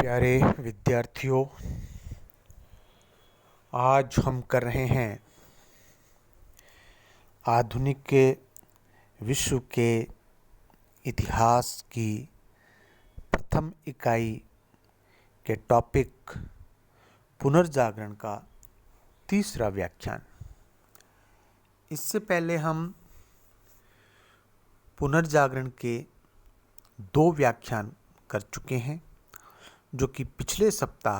प्यारे विद्यार्थियों, आज हम कर रहे हैं आधुनिक विश्व के इतिहास की प्रथम इकाई के टॉपिक पुनर्जागरण का तीसरा व्याख्यान। इससे पहले हम पुनर्जागरण के 2 व्याख्यान कर चुके हैं, जो कि पिछले सप्ताह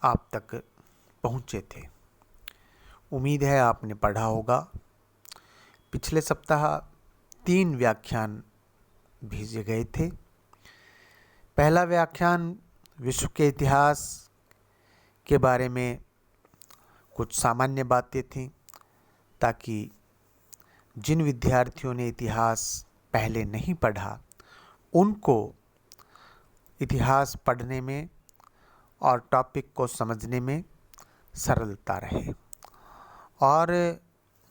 आप तक पहुँचे थे। उम्मीद है आपने पढ़ा होगा। पिछले सप्ताह 3 व्याख्यान भेजे गए थे। पहला व्याख्यान विश्व के इतिहास के बारे में कुछ सामान्य बातें थीं, ताकि जिन विद्यार्थियों ने इतिहास पहले नहीं पढ़ा उनको इतिहास पढ़ने में और टॉपिक को समझने में सरलता रहे। और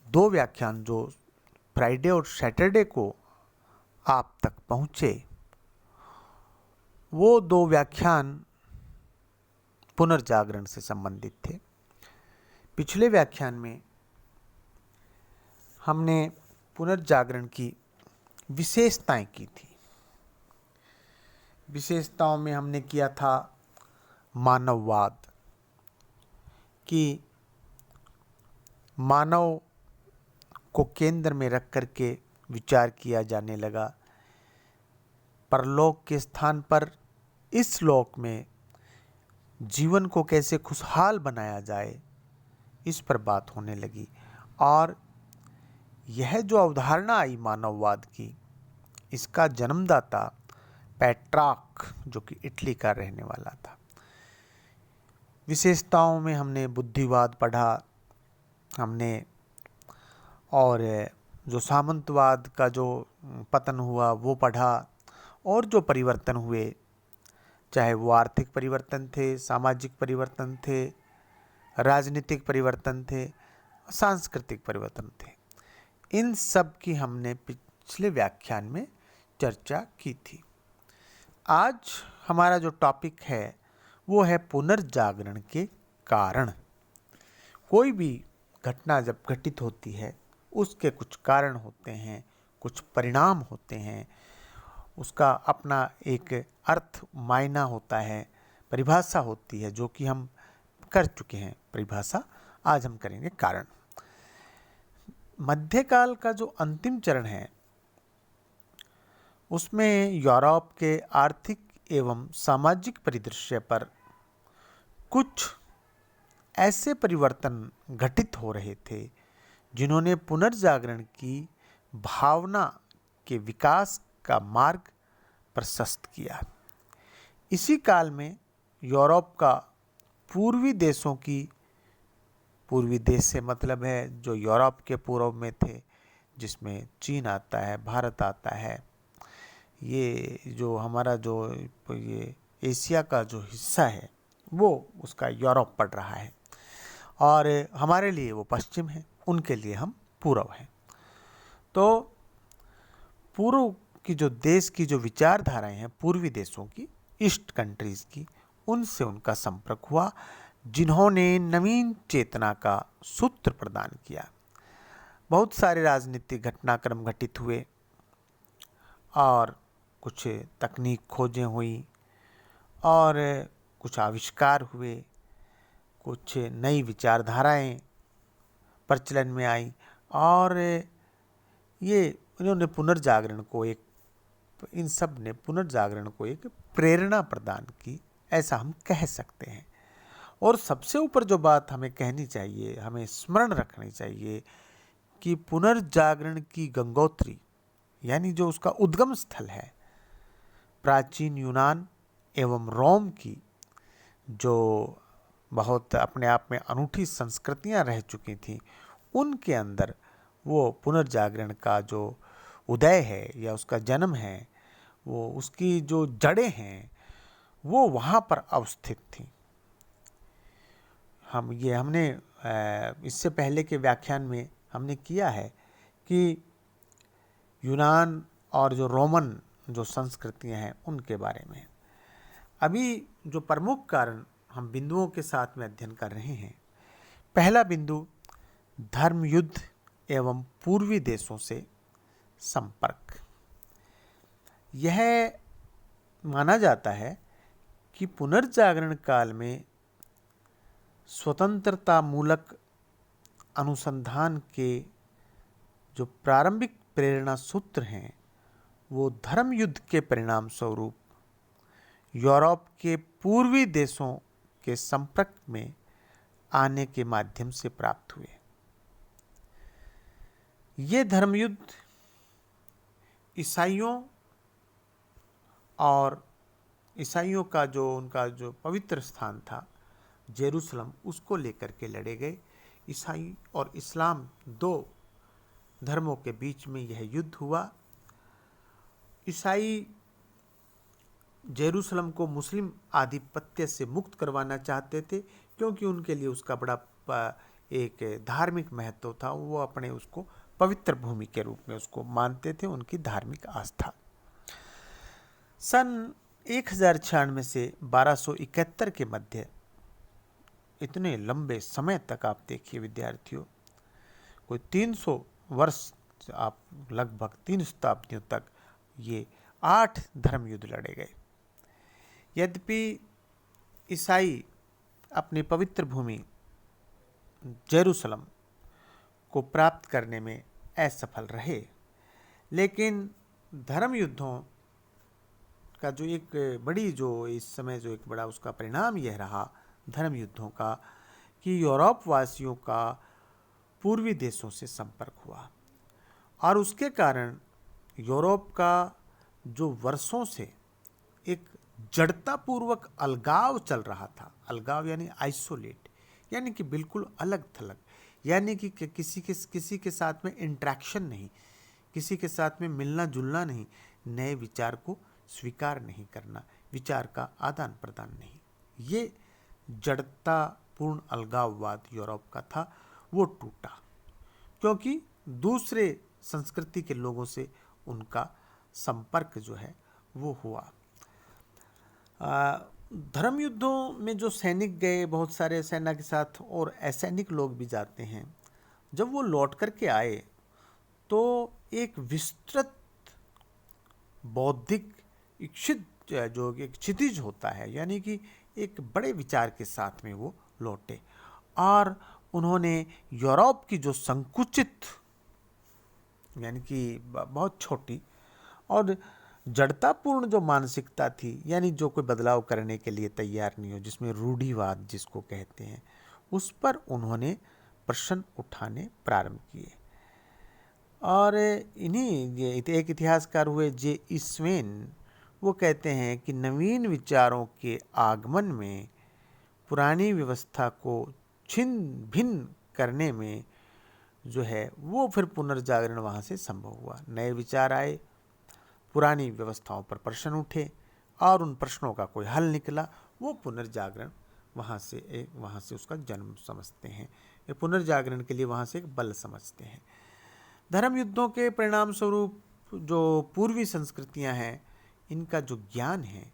2 व्याख्यान जो फ्राइडे और सैटरडे को आप तक पहुँचे, वो 2 व्याख्यान पुनर्जागरण से संबंधित थे। पिछले व्याख्यान में हमने पुनर्जागरण की विशेषताएं की थी। विशेषताओं में हमने किया था मानववाद, कि मानव को केंद्र में रख कर के विचार किया जाने लगा। परलोक के स्थान पर इस लोक में जीवन को कैसे खुशहाल बनाया जाए, इस पर बात होने लगी। और यह जो अवधारणा आई मानववाद की, इसका जन्मदाता पेट्रार्क, जो कि इटली का रहने वाला था। विशेषताओं में हमने बुद्धिवाद पढ़ा, हमने और जो सामंतवाद का जो पतन हुआ वो पढ़ा, और जो परिवर्तन हुए, चाहे वो आर्थिक परिवर्तन थे, सामाजिक परिवर्तन थे, राजनीतिक परिवर्तन थे, सांस्कृतिक परिवर्तन थे, इन सब की हमने पिछले व्याख्यान में चर्चा की थी। आज हमारा जो टॉपिक है वो है पुनर्जागरण के कारण। कोई भी घटना जब घटित होती है, उसके कुछ कारण होते हैं, कुछ परिणाम होते हैं, उसका अपना एक अर्थ मायना होता है, परिभाषा होती है, जो कि हम कर चुके हैं परिभाषा। आज हम करेंगे कारण। मध्यकाल का जो अंतिम चरण है, उसमें यूरोप के आर्थिक एवं सामाजिक परिदृश्य पर कुछ ऐसे परिवर्तन घटित हो रहे थे जिन्होंने पुनर्जागरण की भावना के विकास का मार्ग प्रशस्त किया। इसी काल में यूरोप का पूर्वी देशों की, पूर्वी देश से मतलब है जो यूरोप के पूर्व में थे, जिसमें चीन आता है, भारत आता है, ये जो हमारा जो ये एशिया का जो हिस्सा है वो उसका यूरोप पड़ रहा है, और हमारे लिए वो पश्चिम है, उनके लिए हम पूर्व हैं। तो पूर्व की जो देश की जो विचारधाराएं हैं, पूर्वी देशों की, ईस्ट कंट्रीज़ की, उनसे उनका संपर्क हुआ, जिन्होंने नवीन चेतना का सूत्र प्रदान किया। बहुत सारे राजनीतिक घटनाक्रम घटित हुए, और कुछ तकनीक खोजें हुई, और कुछ आविष्कार हुए, कुछ नई विचारधाराएं प्रचलन में आई, और ये इन्होंने पुनर्जागरण को एक, इन सब ने पुनर्जागरण को एक प्रेरणा प्रदान की, ऐसा हम कह सकते हैं। और सबसे ऊपर जो बात हमें कहनी चाहिए, हमें स्मरण रखनी चाहिए, कि पुनर्जागरण की गंगोत्री, यानी जो उसका उद्गम स्थल है, प्राचीन यूनान एवं रोम की जो बहुत अपने आप में अनूठी संस्कृतियां रह चुकी थीं, उनके अंदर वो पुनर्जागरण का जो उदय है या उसका जन्म है, वो उसकी जो जड़ें हैं वो वहाँ पर अवस्थित थीं। हमने इससे पहले के व्याख्यान में हमने किया है कि यूनान और जो रोमन जो संस्कृतियां हैं उनके बारे में। अभी जो प्रमुख कारण हम बिंदुओं के साथ में अध्ययन कर रहे हैं, पहला बिंदु धर्म युद्ध एवं पूर्वी देशों से संपर्क। यह माना जाता है कि पुनर्जागरण काल में स्वतंत्रता मूलक अनुसंधान के जो प्रारंभिक प्रेरणा सूत्र हैं वो धर्म युद्ध के परिणाम स्वरूप यूरोप के पूर्वी देशों के संपर्क में आने के माध्यम से प्राप्त हुए। ये धर्म युद्ध ईसाइयों का जो उनका जो पवित्र स्थान था जेरूसलम, उसको लेकर के लड़े गए। ईसाई और इस्लाम दो धर्मों के बीच में यह युद्ध हुआ। ईसाई जेरूसलम को मुस्लिम आधिपत्य से मुक्त करवाना चाहते थे, क्योंकि उनके लिए उसका बड़ा एक धार्मिक महत्व था। वो अपने उसको पवित्र भूमि के रूप में उसको मानते थे, उनकी धार्मिक आस्था। सन 1096 से 1271 के मध्य, इतने लंबे समय तक आप देखिए विद्यार्थियों, कोई 300 वर्ष, आप लगभग 3 शताब्दियों तक ये 8 धर्म युद्ध लड़े गए। यद्यपि ईसाई अपनी पवित्र भूमि जेरूसलम को प्राप्त करने में असफल रहे, लेकिन धर्म युद्धों का जो एक बड़ी जो इस समय जो एक बड़ा उसका परिणाम यह रहा धर्म युद्धों का कि यूरोप वासियों का पूर्वी देशों से संपर्क हुआ, और उसके कारण यूरोप का जो वर्षों से एक जड़तापूर्वक अलगाव चल रहा था, अलगाव यानी आइसोलेट, यानी कि बिल्कुल अलग थलग, यानी कि किसी के साथ में इंटरेक्शन नहीं, किसी के साथ में मिलना जुलना नहीं, नए विचार को स्वीकार नहीं करना, विचार का आदान प्रदान नहीं, ये जड़तापूर्ण अलगाववाद यूरोप का था, वो टूटा, क्योंकि दूसरे संस्कृति के लोगों से उनका संपर्क जो है वो हुआ। धर्म युद्धों में जो सैनिक गए, बहुत सारे सेना के साथ और असैनिक लोग भी जाते हैं, जब वो लौट करके आए तो एक विस्तृत बौद्धिक इच्छित जो एक क्षितिज होता है, यानी कि एक बड़े विचार के साथ में वो लौटे, और उन्होंने यूरोप की जो संकुचित यानी कि बहुत छोटी और जड़तापूर्ण जो मानसिकता थी, यानी जो कोई बदलाव करने के लिए तैयार नहीं हो, जिसमें रूढ़िवाद जिसको कहते हैं, उस पर उन्होंने प्रश्न उठाने प्रारंभ किए। और इन्हीं एक इतिहासकार हुए जे स्वेन, वो कहते हैं कि नवीन विचारों के आगमन में पुरानी व्यवस्था को छिन्न भिन्न करने में जो है वो फिर पुनर्जागरण वहाँ से संभव हुआ। नए विचार आए, पुरानी व्यवस्थाओं पर प्रश्न उठे और उन प्रश्नों का कोई हल निकला, वो पुनर्जागरण वहाँ से उसका जन्म समझते हैं, ये पुनर्जागरण के लिए वहाँ से एक बल समझते हैं। धर्म युद्धों के परिणाम स्वरूप जो पूर्वी संस्कृतियाँ हैं, इनका जो ज्ञान है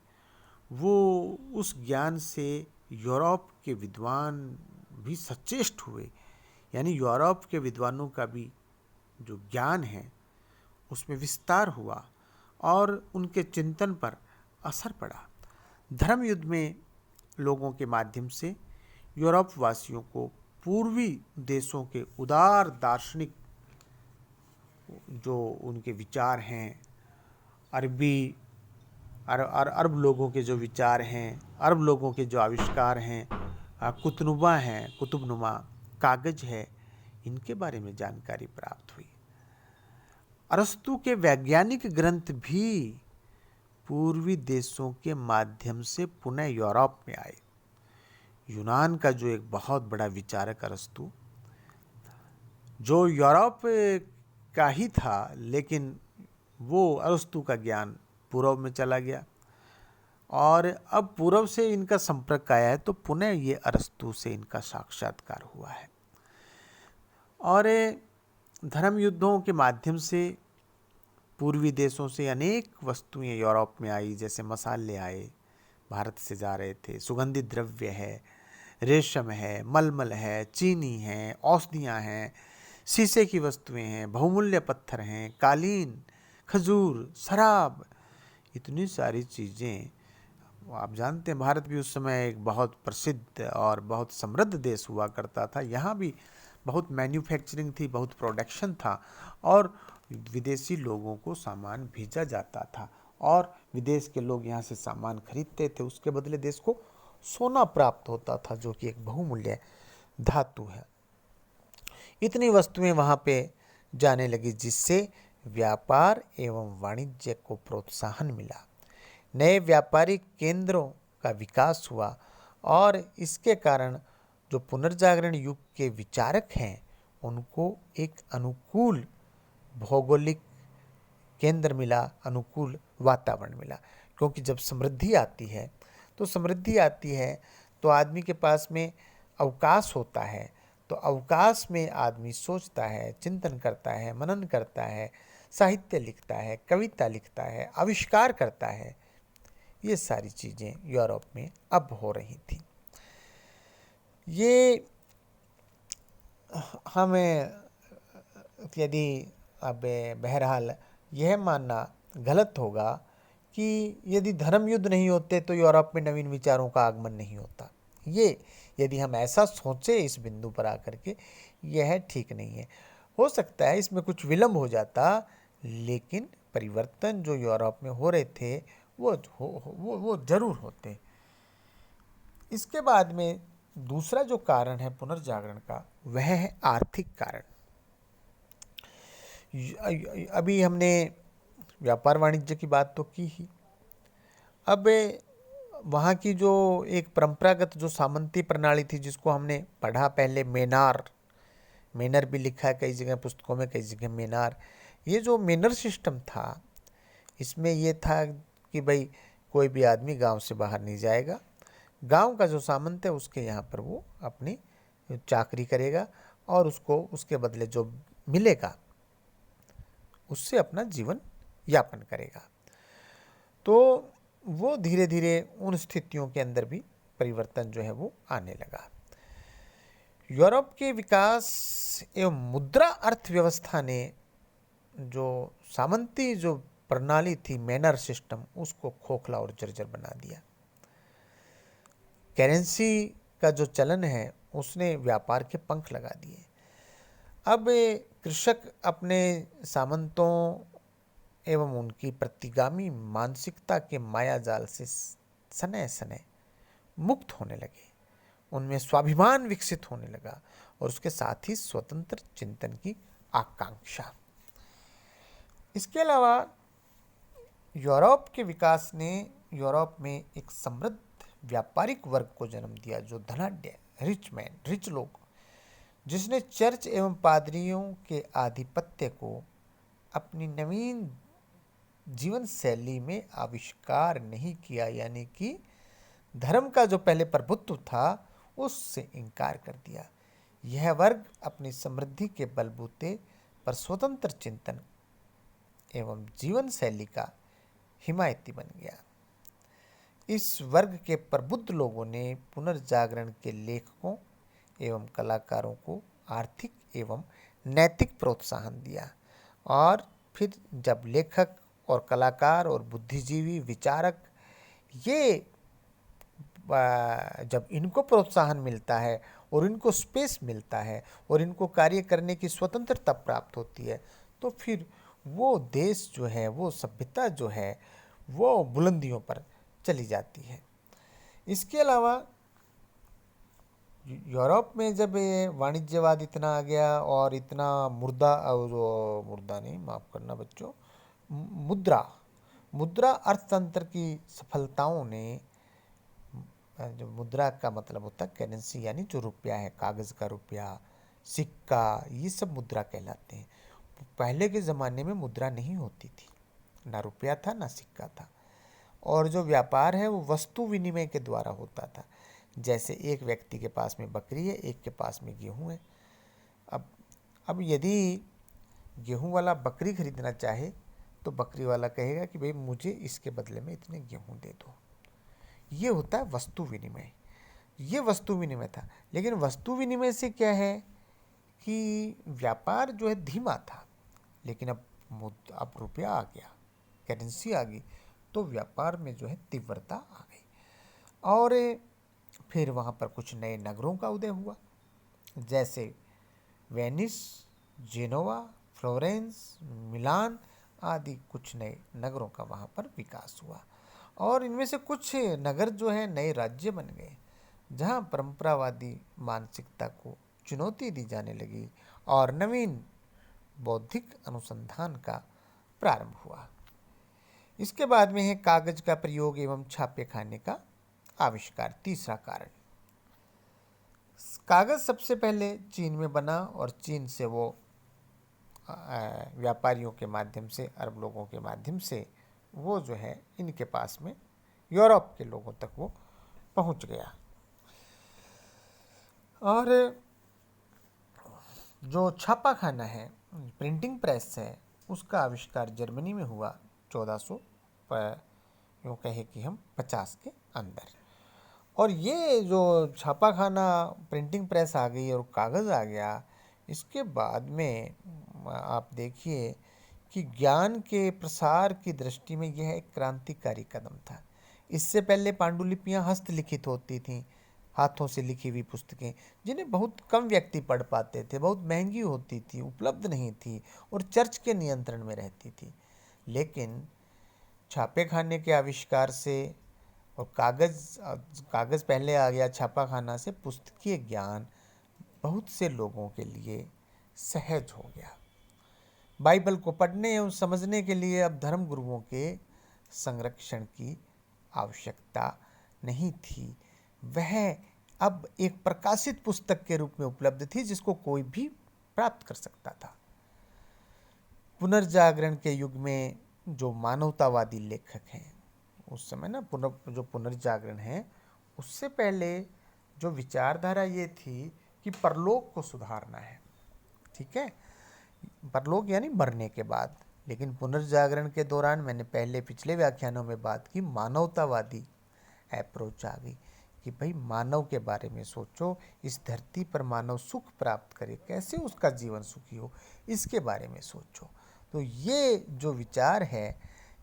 वो उस ज्ञान से यूरोप के विद्वान भी सचेष्ट हुए, यानी यूरोप के विद्वानों का भी जो ज्ञान है उसमें विस्तार हुआ और उनके चिंतन पर असर पड़ा। धर्म युद्ध में लोगों के माध्यम से यूरोप वासियों को पूर्वी देशों के उदार दार्शनिक जो उनके विचार हैं, अरब लोगों के जो विचार हैं, अरब लोगों के जो आविष्कार हैं, कुतुबनुमा हैं, कुतुबनुमा कागज है, इनके बारे में जानकारी प्राप्त हुई। अरस्तु के वैज्ञानिक ग्रंथ भी पूर्वी देशों के माध्यम से पुनः यूरोप में आए। यूनान का जो एक बहुत बड़ा विचारक अरस्तु, जो यूरोप का ही था, लेकिन वो अरस्तु का ज्ञान पूर्व में चला गया और अब पूर्व से इनका संपर्क आया है, तो पुनः ये अरस्तु से इनका साक्षात्कार हुआ है। और धर्म युद्धों के माध्यम से पूर्वी देशों से अनेक वस्तुएं यूरोप में आई, जैसे मसाले आए, भारत से जा रहे थे। सुगंधित द्रव्य है, रेशम है, मलमल है, चीनी है, औषधियाँ हैं, शीशे की वस्तुएं हैं, बहुमूल्य पत्थर हैं, कालीन, खजूर, शराब, इतनी सारी चीज़ें। आप जानते हैं भारत भी उस समय एक बहुत प्रसिद्ध और बहुत समृद्ध देश हुआ करता था। यहाँ भी बहुत मैन्युफैक्चरिंग थी, बहुत प्रोडक्शन था और विदेशी लोगों को सामान भेजा जाता था और विदेश के लोग यहाँ से सामान खरीदते थे। उसके बदले देश को सोना प्राप्त होता था, जो कि एक बहुमूल्य धातु है। इतनी वस्तुएं वहाँ पे जाने लगी, जिससे व्यापार एवं वाणिज्य को प्रोत्साहन मिला। नए व्यापारिक केंद्रों का विकास हुआ और इसके कारण जो पुनर्जागरण युग के विचारक हैं उनको एक अनुकूल भौगोलिक केंद्र मिला, अनुकूल वातावरण मिला। क्योंकि जब समृद्धि आती है तो आदमी के पास में अवकाश होता है, तो अवकाश में आदमी सोचता है, चिंतन करता है, मनन करता है, साहित्य लिखता है, कविता लिखता है, आविष्कार करता है। ये सारी चीज़ें यूरोप में अब हो रही थी। ये हमें यदि अब बहरहाल यह मानना गलत होगा कि यदि धर्म युद्ध नहीं होते तो यूरोप में नवीन विचारों का आगमन नहीं होता। ये यदि हम ऐसा सोचें इस बिंदु पर आकर के, यह ठीक नहीं है। हो सकता है इसमें कुछ विलंब हो जाता, लेकिन परिवर्तन जो यूरोप में हो रहे थे वो जरूर होते। इसके बाद में दूसरा जो कारण है पुनर्जागरण का, वह है आर्थिक कारण। अभी हमने व्यापार वाणिज्य की बात तो की ही। अब वहाँ की जो एक परंपरागत जो सामंती प्रणाली थी, जिसको हमने पढ़ा पहले, मेनर भी लिखा है कई जगह पुस्तकों में, कई जगह मेनार। ये जो मेनर सिस्टम था, इसमें ये था कि भाई कोई भी आदमी गांव से बाहर नहीं जाएगा, गांव का जो सामंत है उसके यहाँ पर वो अपनी चाकरी करेगा और उसको उसके बदले जो मिलेगा उससे अपना जीवन यापन करेगा। तो वो धीरे धीरे उन स्थितियों के अंदर भी परिवर्तन जो है वो आने लगा। यूरोप के विकास एवं मुद्रा अर्थव्यवस्था ने जो सामंती जो प्रणाली थी, मेनर सिस्टम, उसको खोखला और जर्जर बना दिया। करेंसी का जो चलन है उसने व्यापार के पंख लगा दिए। अब कृषक अपने सामंतों एवं उनकी प्रतिगामी मानसिकता के मायाजाल से सने सने मुक्त होने लगे, उनमें स्वाभिमान विकसित होने लगा और उसके साथ ही स्वतंत्र चिंतन की आकांक्षा। इसके अलावा यूरोप के विकास ने यूरोप में एक समृद्ध व्यापारिक वर्ग को जन्म दिया, जो धनाढ्य, रिच लोग, जिसने चर्च एवं पादरियों के आधिपत्य को अपनी नवीन जीवन शैली में आविष्कार नहीं किया, यानी कि धर्म का जो पहले प्रभुत्व था उससे इनकार कर दिया। यह वर्ग अपनी समृद्धि के बलबूते पर स्वतंत्र चिंतन एवं जीवन शैली का हिमायती बन गया। इस वर्ग के प्रबुद्ध लोगों ने पुनर्जागरण के लेखकों एवं कलाकारों को आर्थिक एवं नैतिक प्रोत्साहन दिया और फिर जब लेखक और कलाकार और बुद्धिजीवी विचारक ये जब इनको प्रोत्साहन मिलता है और इनको स्पेस मिलता है और इनको कार्य करने की स्वतंत्रता प्राप्त होती है, तो फिर वो देश जो है, वो सभ्यता जो है, वो बुलंदियों पर चली जाती है। इसके अलावा यूरोप में जब ये वाणिज्यवाद इतना आ गया और इतना मुद्रा नहीं, माफ़ करना बच्चों, मुद्रा अर्थतंत्र की सफलताओं ने, जो मुद्रा का मतलब होता है करेंसी, यानी जो रुपया है, कागज़ का रुपया, सिक्का, ये सब मुद्रा कहलाते हैं। पहले के ज़माने में मुद्रा नहीं होती थी, ना रुपया था ना सिक्का था, और जो व्यापार है वो वस्तु विनिमय के द्वारा होता था। जैसे एक व्यक्ति के पास में बकरी है, एक के पास में गेहूं है। अब यदि गेहूं वाला बकरी खरीदना चाहे तो बकरी वाला कहेगा कि भाई मुझे इसके बदले में इतने गेहूं दे दो, ये होता है वस्तु विनिमय। ये वस्तु विनिमय था, लेकिन वस्तु विनिमय से क्या है कि व्यापार जो है धीमा था, लेकिन अब रुपया आ गया, करेंसी आ गई, तो व्यापार में जो है तीव्रता आ गई। और फिर वहाँ पर कुछ नए नगरों का उदय हुआ, जैसे वेनिस, जेनोवा, फ्लोरेंस, मिलान आदि कुछ नए नगरों का वहाँ पर विकास हुआ। और इनमें से कुछ नगर जो है नए राज्य बन गए, जहाँ परंपरावादी मानसिकता को चुनौती दी जाने लगी और नवीन बौद्धिक अनुसंधान का प्रारंभ हुआ। इसके बाद में है कागज का प्रयोग एवं छापे खाने का आविष्कार। तीसरा कारण, कागज सबसे पहले चीन में बना और चीन से वो व्यापारियों के माध्यम से, अरब लोगों के माध्यम से वो जो है इनके पास में यूरोप के लोगों तक वो पहुंच गया। और जो छापाखाना है, प्रिंटिंग प्रेस है, उसका आविष्कार जर्मनी में हुआ 1400 यूँ कहे कि हम 50 के अंदर। और ये जो छापाखाना, प्रिंटिंग प्रेस आ गई और कागज़ आ गया, इसके बाद में आप देखिए कि ज्ञान के प्रसार की दृष्टि में यह एक क्रांतिकारी कदम था। इससे पहले पांडुलिपियाँ हस्तलिखित होती थीं, हाथों से लिखी हुई पुस्तकें, जिन्हें बहुत कम व्यक्ति पढ़ पाते थे, बहुत महंगी होती थी, उपलब्ध नहीं थी और चर्च के नियंत्रण में रहती थी। लेकिन छापे खाने के आविष्कार से और कागज़ पहले आ गया, छापाखाना से पुस्तकीय ज्ञान बहुत से लोगों के लिए सहज हो गया। बाइबल को पढ़ने एवं समझने के लिए अब धर्म गुरुओं के संरक्षण की आवश्यकता नहीं थी। वह अब एक प्रकाशित पुस्तक के रूप में उपलब्ध थी, जिसको कोई भी प्राप्त कर सकता था। पुनर्जागरण के युग में जो मानवतावादी लेखक हैं, उस समय ना जो पुनर्जागरण है, उससे पहले जो विचारधारा ये थी कि परलोक को सुधारना है, ठीक है, परलोक यानी मरने के बाद। लेकिन पुनर्जागरण के दौरान मैंने पहले पिछले व्याख्यानों में बात की, मानवतावादी अप्रोच आ गई कि भाई मानव के बारे में सोचो, इस धरती पर मानव सुख प्राप्त करे, कैसे उसका जीवन सुखी हो, इसके बारे में सोचो। तो ये जो विचार है,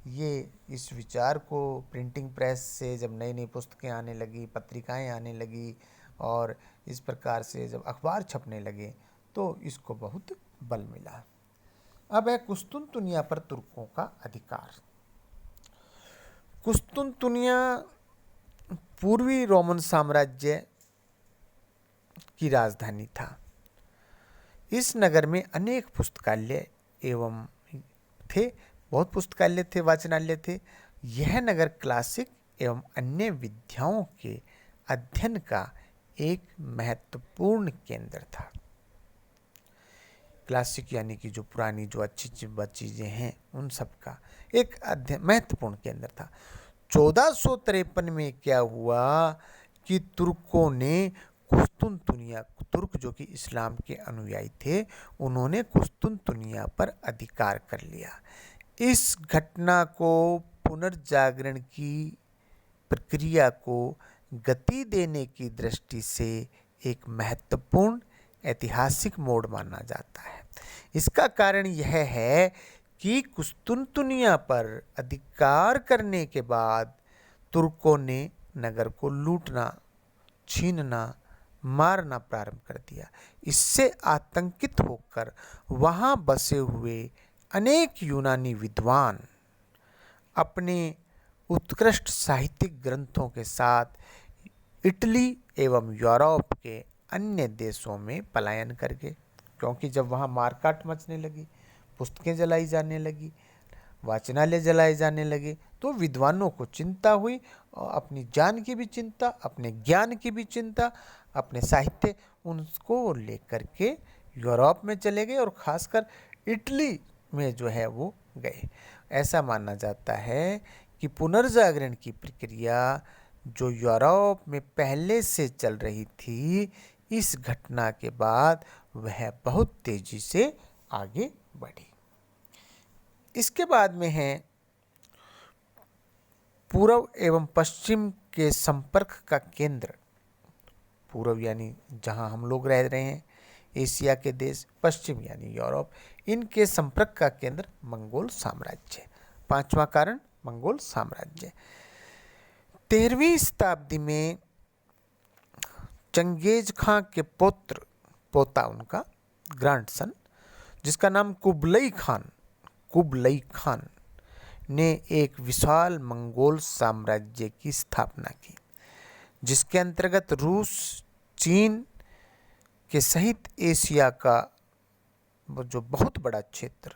ये इस विचार को प्रिंटिंग प्रेस से जब नई नई पुस्तकें आने लगी, पत्रिकाएं आने लगी और इस प्रकार से जब अखबार छपने लगे, तो इसको बहुत बल मिला। अब है कुस्तुनतुनिया पर तुर्कों का अधिकार। कुस्तुनतुनिया पूर्वी रोमन साम्राज्य की राजधानी था। इस नगर में अनेक पुस्तकालय एवं थे, बहुत पुस्तकालय थे, वाचनालय थे। यह नगर क्लासिक एवं अन्य विद्याओं के अध्ययन का एक महत्वपूर्ण केंद्र था। क्लासिक यानी कि जो पुरानी जो अच्छी चीज़ें हैं, उन सब का एक अध्ययन महत्वपूर्ण केंद्र था। 1453 में क्या हुआ कि तुर्कों ने कुस्तुनतुनिया, तुर्क जो कि इस्लाम के अनुयायी थे, उन्होंने कुस्तुनतुनिया पर अधिकार कर लिया। इस घटना को पुनर्जागरण की प्रक्रिया को गति देने की दृष्टि से एक महत्वपूर्ण ऐतिहासिक मोड़ माना जाता है। इसका कारण यह है कि कुस्तुनतुनिया पर अधिकार करने के बाद तुर्कों ने नगर को लूटना, छीनना, मारना प्रारंभ कर दिया। इससे आतंकित होकर वहाँ बसे हुए अनेक यूनानी विद्वान अपने उत्कृष्ट साहित्यिक ग्रंथों के साथ इटली एवं यूरोप के अन्य देशों में पलायन कर गए, क्योंकि जब वहाँ मारकाट मचने लगी, पुस्तकें जलाई जाने लगी, वाचनालय जलाए जाने लगे, तो विद्वानों को चिंता हुई, और अपनी जान की भी चिंता, अपने ज्ञान की भी चिंता, अपने साहित्य, उनको लेकर के यूरोप में चले गए और खासकर इटली में जो है वो गए। ऐसा माना जाता है कि पुनर्जागरण की प्रक्रिया जो यूरोप में पहले से चल रही थी, इस घटना के बाद वह बहुत तेजी से आगे बढ़ी। इसके बाद में है पूर्व एवं पश्चिम के संपर्क का केंद्र, पूर्व यानी जहाँ हम लोग रह रहे हैं, एशिया के देश, पश्चिम यानी यूरोप, इनके संपर्क का केंद्र मंगोल साम्राज्य। पांचवा कारण मंगोल साम्राज्य। 13वीं शताब्दी में चंगेज खां के पोता उनका ग्रैंडसन, जिसका नाम कुबलई खान ने एक विशाल मंगोल साम्राज्य की स्थापना की, जिसके अंतर्गत रूस, चीन के सहित एशिया का जो बहुत बड़ा क्षेत्र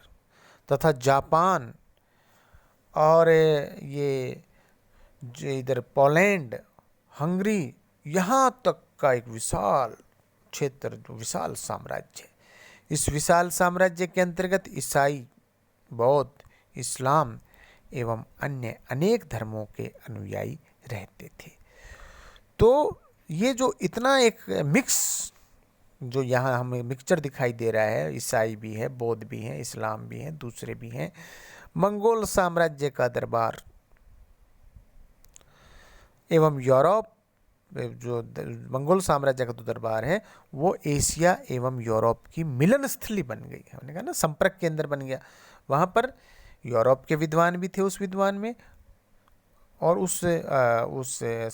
तथा जापान और ये जो इधर पोलैंड, हंगरी, यहाँ तक का एक विशाल क्षेत्र, जो विशाल साम्राज्य है। इस विशाल साम्राज्य के अंतर्गत ईसाई, बौद्ध, इस्लाम एवं अन्य अनेक धर्मों के अनुयायी रहते थे। तो ये जो इतना एक मिक्स, जो यहाँ हमें मिक्सचर दिखाई दे रहा है, ईसाई भी है, बौद्ध भी हैं, इस्लाम भी हैं, दूसरे भी हैं, मंगोल साम्राज्य का दरबार एवं यूरोप, जो मंगोल साम्राज्य का जो दरबार है वो एशिया एवं यूरोप की मिलन स्थली बन गई है। हमने कहा ना, संपर्क केंद्र बन गया। वहाँ पर यूरोप के विद्वान भी थे उस विद्वान में, और उस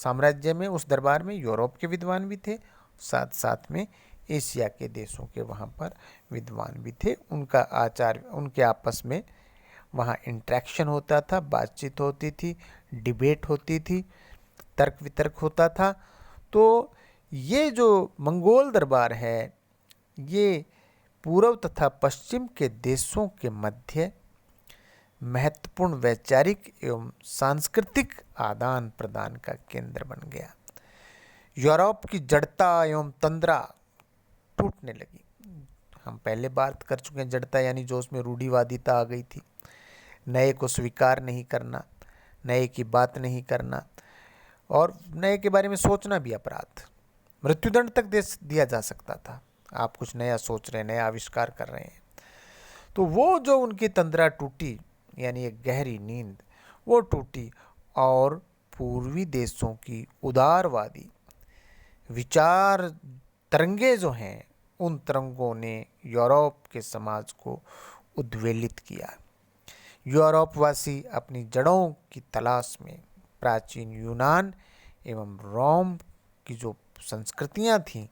साम्राज्य में, उस दरबार में यूरोप के विद्वान भी थे, साथ साथ में एशिया के देशों के वहाँ पर विद्वान भी थे। उनका आचार, उनके आपस में वहाँ इंटरेक्शन होता था, बातचीत होती थी, डिबेट होती थी, तर्क वितर्क होता था। तो ये जो मंगोल दरबार है, ये पूर्व तथा पश्चिम के देशों के मध्य महत्वपूर्ण वैचारिक एवं सांस्कृतिक आदान प्रदान का केंद्र बन गया। यूरोप की जड़ता एवं तंद्रा टूटने लगी। हम पहले बात कर चुके हैं, जड़ता यानी जो उसमें रूढ़िवादिता आ गई थी, नए को स्वीकार नहीं करना, नए की बात नहीं करना, और नए के बारे में सोचना भी अपराध, मृत्युदंड तक दिया जा सकता था। आप कुछ नया सोच रहे हैं, नया आविष्कार कर रहे हैं। तो वो जो उनकी तंद्रा टूटी, यानी एक गहरी नींद वो टूटी, और पूर्वी देशों की उदारवादी विचार तरंगे जो हैं, उन तरंगों ने यूरोप के समाज को उद्वेलित किया। यूरोपवासी अपनी जड़ों की तलाश में प्राचीन यूनान एवं रोम की जो संस्कृतियां थीं,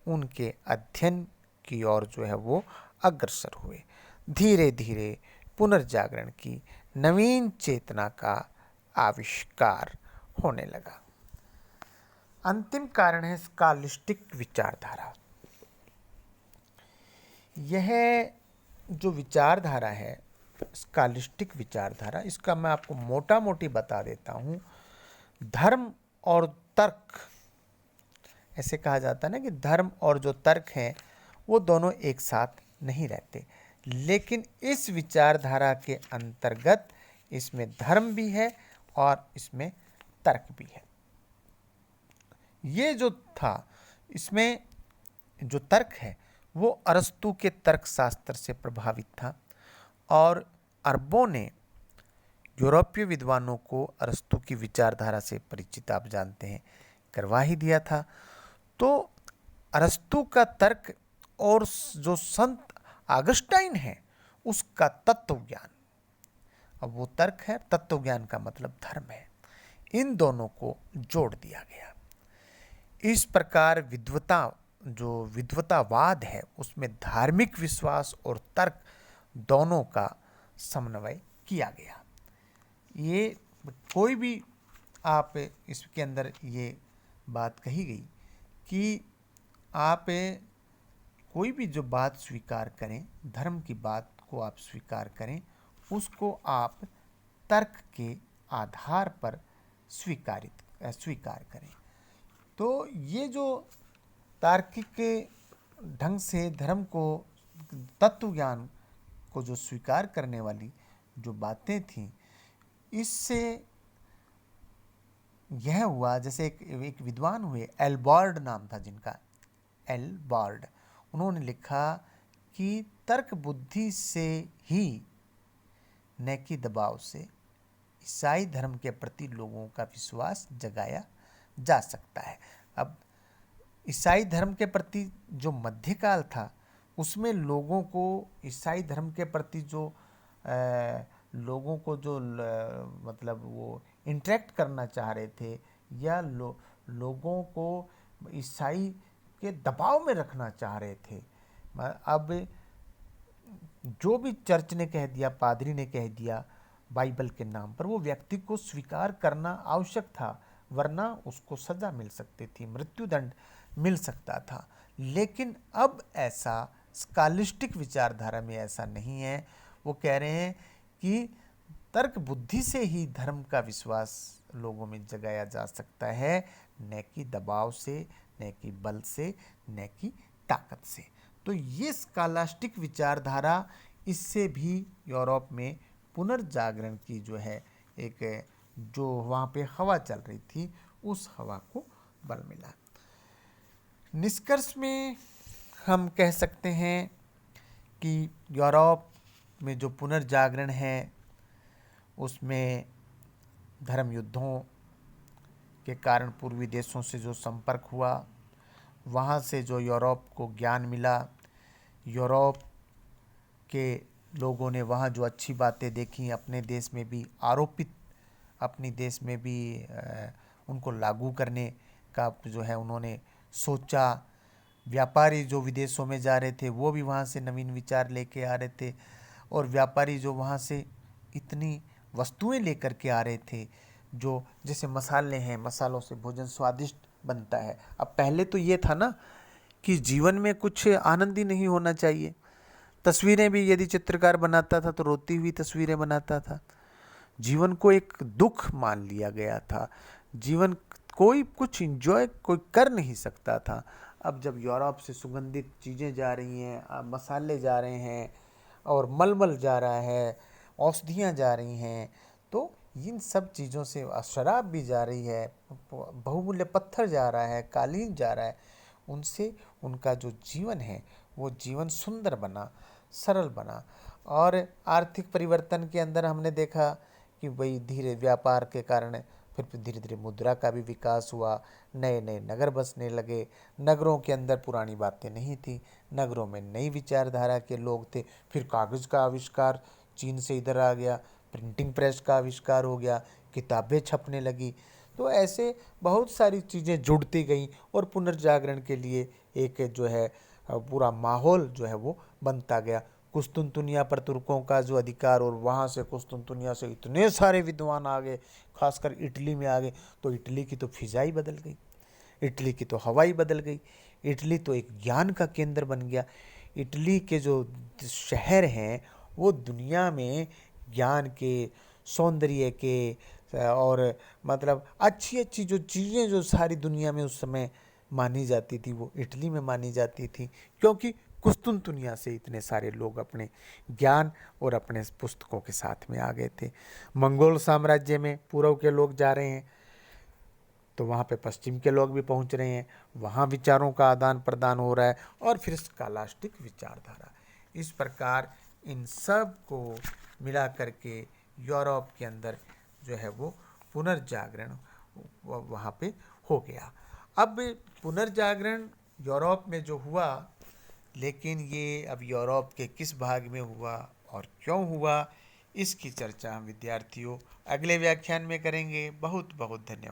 उनके अध्ययन की ओर जो है वो अग्रसर हुए। धीरे धीरे पुनर्जागरण की नवीन चेतना का आविष्कार होने लगा। अंतिम कारण है स्कॉलिस्टिक विचारधारा। यह जो विचारधारा है, स्कॉलिस्टिक विचारधारा, इसका मैं आपको मोटा मोटी बता देता हूँ। धर्म और तर्क, ऐसे कहा जाता है ना कि धर्म और जो तर्क हैं वो दोनों एक साथ नहीं रहते, लेकिन इस विचारधारा के अंतर्गत इसमें धर्म भी है और इसमें तर्क भी है। ये जो था, इसमें जो तर्क है वो अरस्तु के तर्कशास्त्र से प्रभावित था, और अरबों ने यूरोपीय विद्वानों को अरस्तु की विचारधारा से परिचित, आप जानते हैं, करवा ही दिया था। तो अरस्तु का तर्क और जो संत ऑगस्टाइन है उसका तत्व ज्ञान, अब वो तर्क है, तत्व ज्ञान का मतलब धर्म है, इन दोनों को जोड़ दिया गया। इस प्रकार विद्वतावाद है उसमें धार्मिक विश्वास और तर्क दोनों का समन्वय किया गया। ये कोई भी आप इसके अंदर ये बात कही गई कि आप कोई भी जो बात स्वीकार करें, धर्म की बात को आप स्वीकार करें, उसको आप तर्क के आधार पर स्वीकार करें। तो ये जो तार्किक ढंग से धर्म को, तत्व ज्ञान को जो स्वीकार करने वाली जो बातें थीं, इससे यह हुआ, जैसे एक विद्वान हुए, एल्बार्ड नाम था जिनका, एल्बार्ड, उन्होंने लिखा कि तर्क बुद्धि से ही, न कि दबाव से, ईसाई धर्म के प्रति लोगों का विश्वास जगाया जा सकता है। अब ईसाई धर्म के प्रति जो मध्यकाल था, उसमें लोगों को ईसाई धर्म के प्रति जो लोगों को जो मतलब वो इंटरेक्ट करना चाह रहे थे, या लोगों को ईसाई के दबाव में रखना चाह रहे थे। अब जो भी चर्च ने कह दिया, पादरी ने कह दिया बाइबल के नाम पर, वो व्यक्ति को स्वीकार करना आवश्यक था, वरना उसको सजा मिल सकती थी, मृत्युदंड मिल सकता था। लेकिन अब ऐसा स्कॉलिस्टिक विचारधारा में ऐसा नहीं है। वो कह रहे हैं कि तर्क बुद्धि से ही धर्म का विश्वास लोगों में जगाया जा सकता है, न कि दबाव से, न कि बल से, न कि ताकत से। तो ये स्कॉलास्टिक विचारधारा, इससे भी यूरोप में पुनर्जागरण की जो है एक जो वहाँ पे हवा चल रही थी, उस हवा को बल मिला। निष्कर्ष में हम कह सकते हैं कि यूरोप में जो पुनर्जागरण है, उसमें धर्म युद्धों के कारण पूर्वी देशों से जो संपर्क हुआ, वहाँ से जो यूरोप को ज्ञान मिला, यूरोप के लोगों ने वहाँ जो अच्छी बातें देखी, अपने देश में भी आरोपित, अपने देश में भी उनको लागू करने का जो है उन्होंने सोचा। व्यापारी जो विदेशों में जा रहे थे, वो भी वहाँ से नवीन विचार लेके आ रहे थे, और व्यापारी जो वहाँ से इतनी वस्तुएं लेकर के आ रहे थे, जो जैसे मसाले हैं, मसालों से भोजन स्वादिष्ट बनता है। अब पहले तो ये था ना कि जीवन में कुछ आनंद ही नहीं होना चाहिए। तस्वीरें भी यदि चित्रकार बनाता था तो रोती हुई तस्वीरें बनाता था। जीवन को एक दुख मान लिया गया था। जीवन कोई कुछ एंजॉय कोई कर नहीं सकता था। अब जब यूरोप से सुगंधित चीज़ें जा रही हैं, मसाले जा रहे हैं, और मलमल जा रहा है, औषधियाँ जा रही हैं, तो इन सब चीज़ों से शराब भी जा रही है, बहुमूल्य पत्थर जा रहा है, कालीन जा रहा है, उनसे उनका जो जीवन है वो जीवन सुंदर बना, सरल बना। और आर्थिक परिवर्तन के अंदर हमने देखा कि वही धीरे व्यापार के कारण फिर धीरे धीरे मुद्रा का भी विकास हुआ, नए नए नगर बसने लगे। नगरों के अंदर पुरानी बातें नहीं थी, नगरों में नई विचारधारा के लोग थे। फिर कागज़ का आविष्कार चीन से इधर आ गया, प्रिंटिंग प्रेस का आविष्कार हो गया, किताबें छपने लगी। तो ऐसे बहुत सारी चीज़ें जुड़ती गई और पुनर्जागरण के लिए एक जो है पूरा माहौल जो है वो बनता गया। कुस्तुनतुनिया पर तुर्कों का जो अधिकार, और वहाँ से कुस्तुनतुनिया से इतने सारे विद्वान आ गए, खासकर इटली में आ गए, तो इटली की तो फिजा ही बदल गई, इटली की तो हवा ही बदल गई। इटली तो एक ज्ञान का केंद्र बन गया। इटली के जो शहर हैं वो दुनिया में ज्ञान के, सौंदर्य के, और मतलब अच्छी अच्छी जो चीज़ें जो सारी दुनिया में उस समय मानी जाती थी, वो इटली में मानी जाती थी, क्योंकि कुस्तुनतुनिया से इतने सारे लोग अपने ज्ञान और अपने पुस्तकों के साथ में आ गए थे। मंगोल साम्राज्य में पूर्व के लोग जा रहे हैं, तो वहाँ पे पश्चिम के लोग भी पहुँच रहे हैं, वहाँ विचारों का आदान प्रदान हो रहा है, और फिर स्कॉलास्टिक विचारधारा। इस प्रकार इन सब को मिला करके यूरोप के अंदर जो है वो पुनर्जागरण वहाँ पे हो गया। अब पुनर्जागरण यूरोप में जो हुआ, लेकिन ये अब यूरोप के किस भाग में हुआ और क्यों हुआ, इसकी चर्चा हम विद्यार्थियों अगले व्याख्यान में करेंगे। बहुत बहुत धन्यवाद।